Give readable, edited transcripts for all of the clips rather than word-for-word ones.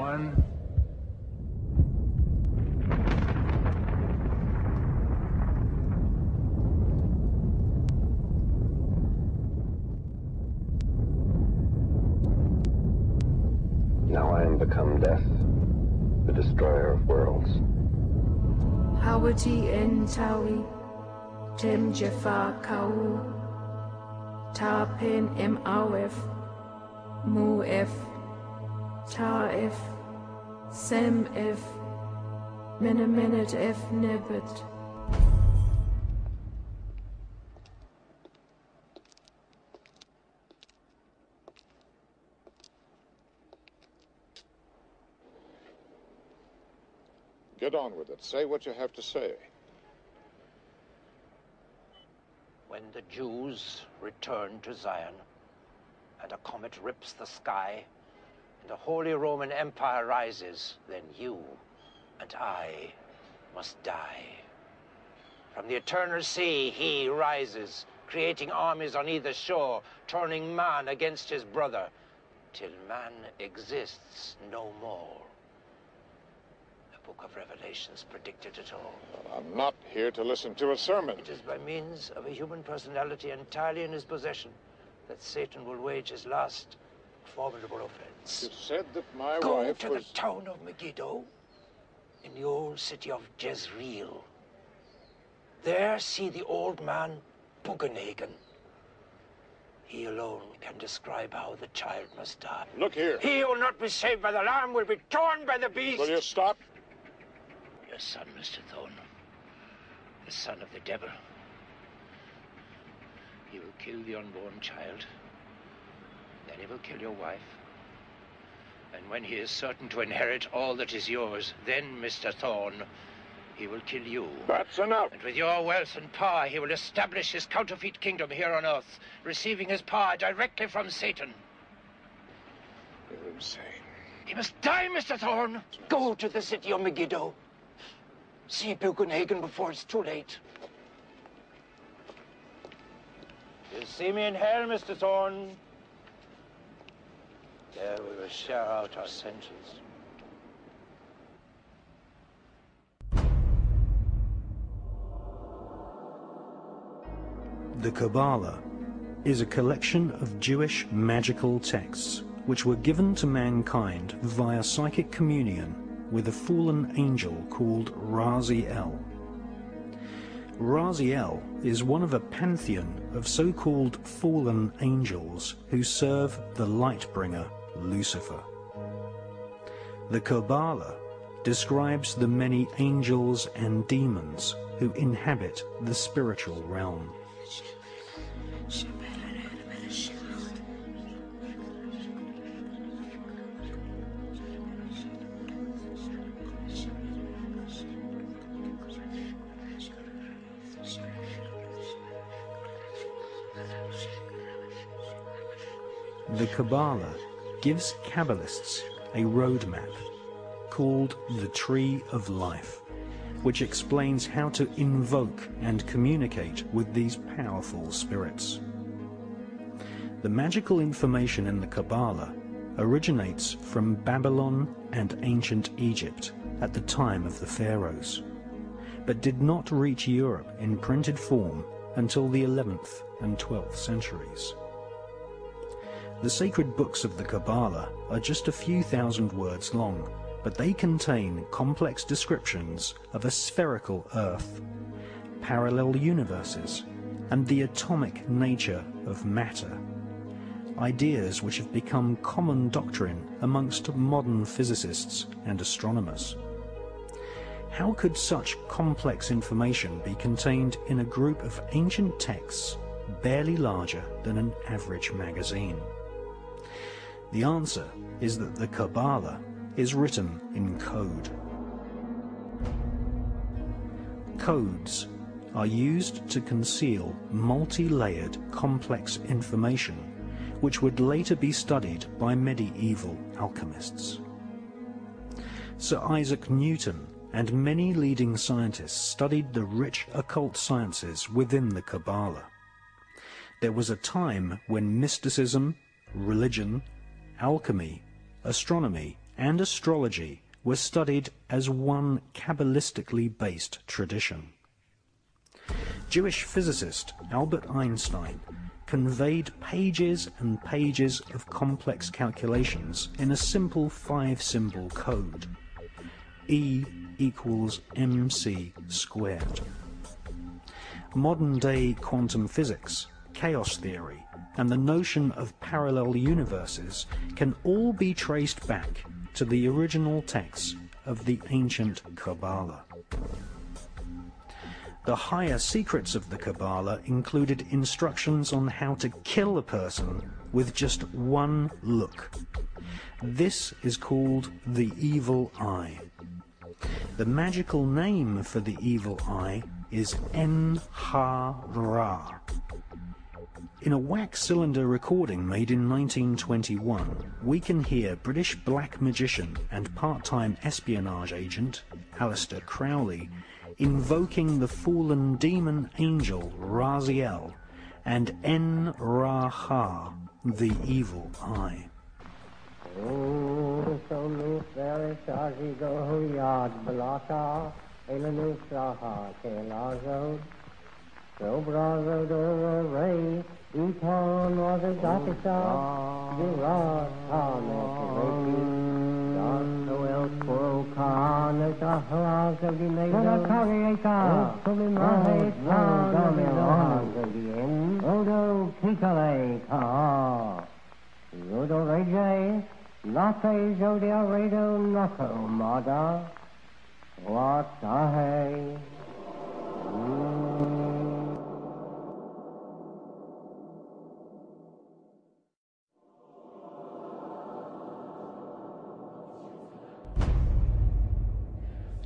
one. Now I am become death, the destroyer of worlds. Hawati en tawi, tem jafar kau, ta pen em awef, mu f, ta f, sem f, menet f nebet. Get on with it. Say what you have to say. When the Jews return to Zion, and a comet rips the sky, and the Holy Roman Empire rises, then you and I must die. From the eternal sea he rises, creating armies on either shore, turning man against his brother, till man exists no more. Book of Revelations predicted it all. I'm not here to listen to a sermon. It is by means of a human personality entirely in his possession that Satan will wage his last formidable offense. You said that my Go wife to was... the town of Megiddo, in the old city of Jezreel. There see the old man Bugenhagen. He alone can describe how the child must die. Look here. He who will not be saved by the lamb will be torn by the beast. Will you stop? Your son, Mr. Thorne, the son of the devil. He will kill the unborn child. Then he will kill your wife. And when he is certain to inherit all that is yours, then, Mr. Thorne, he will kill you. That's enough. And with your wealth and power, he will establish his counterfeit kingdom here on Earth, receiving his power directly from Satan. You're insane. He must die, Mr. Thorne. Go to the city of Megiddo. See Bugenhagen before it's too late. You'll see me in hell, Mr. Thorne. There we will share out our sentence. The Kabbala is a collection of Jewish magical texts which were given to mankind via psychic communion with a fallen angel called Raziel. Raziel is one of a pantheon of so-called fallen angels who serve the light-bringer Lucifer. The Kabbala describes the many angels and demons who inhabit the spiritual realm. The Kabbala gives Kabbalists a roadmap called the Tree of Life, which explains how to invoke and communicate with these powerful spirits. The magical information in the Kabbala originates from Babylon and ancient Egypt at the time of the pharaohs, but did not reach Europe in printed form until the 11th and 12th centuries. The sacred books of the Kabbala are just a few thousand words long, but they contain complex descriptions of a spherical Earth, parallel universes, and the atomic nature of matter, ideas which have become common doctrine amongst modern physicists and astronomers. How could such complex information be contained in a group of ancient texts barely larger than an average magazine? The answer is that the Kabbala is written in code. Codes are used to conceal multi-layered complex information which would later be studied by medieval alchemists. Sir Isaac Newton and many leading scientists studied the rich occult sciences within the Kabbala. There was a time when mysticism, religion, alchemy, astronomy, and astrology were studied as one Kabbalistically based tradition. Jewish physicist Albert Einstein conveyed pages and pages of complex calculations in a simple 5-symbol code. E equals mc squared. Modern-day quantum physics, chaos theory, and the notion of parallel universes can all be traced back to the original texts of the ancient Kabbalah. The higher secrets of the Kabbalah included instructions on how to kill a person with just one look. This is called the evil eye. The magical name for the evil eye is En-ha-Ra. In a wax cylinder recording made in 1921, we can hear British black magician and part-time espionage agent Aleister Crowley invoking the fallen demon angel Raziel and En-Ra-Ha, the evil eye.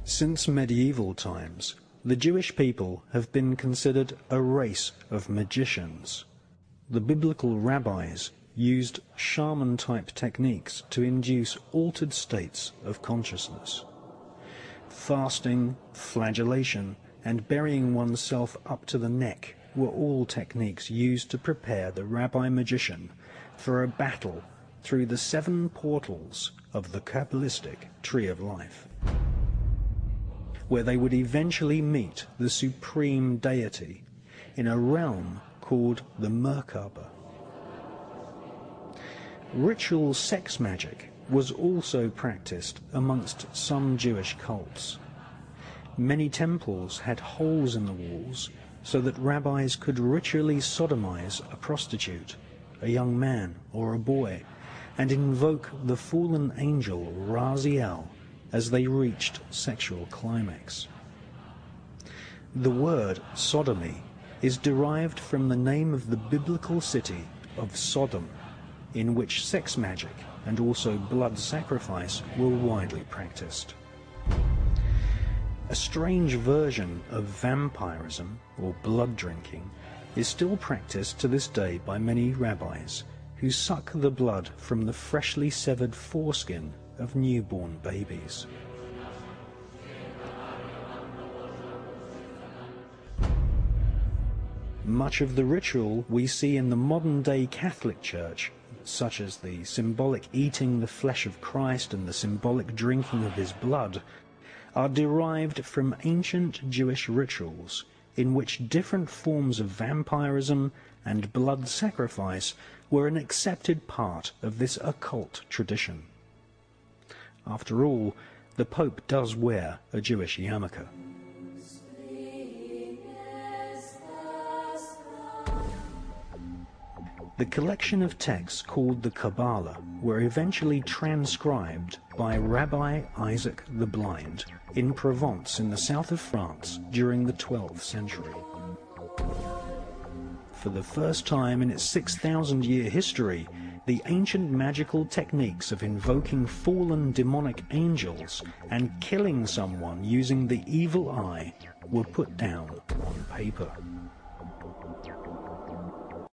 Since medieval times, the Jewish people have been considered a race of magicians. The biblical rabbis used shaman-type techniques to induce altered states of consciousness. Fasting, flagellation, and burying oneself up to the neck were all techniques used to prepare the rabbi-magician for a battle through the 7 portals of the Kabbalistic Tree of Life, where they would eventually meet the supreme deity in a realm called the Merkaba. Ritual sex magic was also practiced amongst some Jewish cults. Many temples had holes in the walls so that rabbis could ritually sodomize a prostitute, a young man or a boy, and invoke the fallen angel Raziel as they reached sexual climax. The word sodomy is derived from the name of the biblical city of Sodom, in which sex magic and also blood sacrifice were widely practiced. A strange version of vampirism, or blood drinking, is still practiced to this day by many rabbis who suck the blood from the freshly severed foreskin of newborn babies. Much of the ritual we see in the modern-day Catholic Church, such as the symbolic eating the flesh of Christ and the symbolic drinking of his blood, are derived from ancient Jewish rituals in which different forms of vampirism and blood sacrifice were an accepted part of this occult tradition. After all, the Pope does wear a Jewish yarmulke. The collection of texts called the Kabbalah were eventually transcribed by Rabbi Isaac the Blind in Provence in the south of France during the 12th century. For the first time in its 6,000-year history, the ancient magical techniques of invoking fallen demonic angels and killing someone using the evil eye were put down on paper.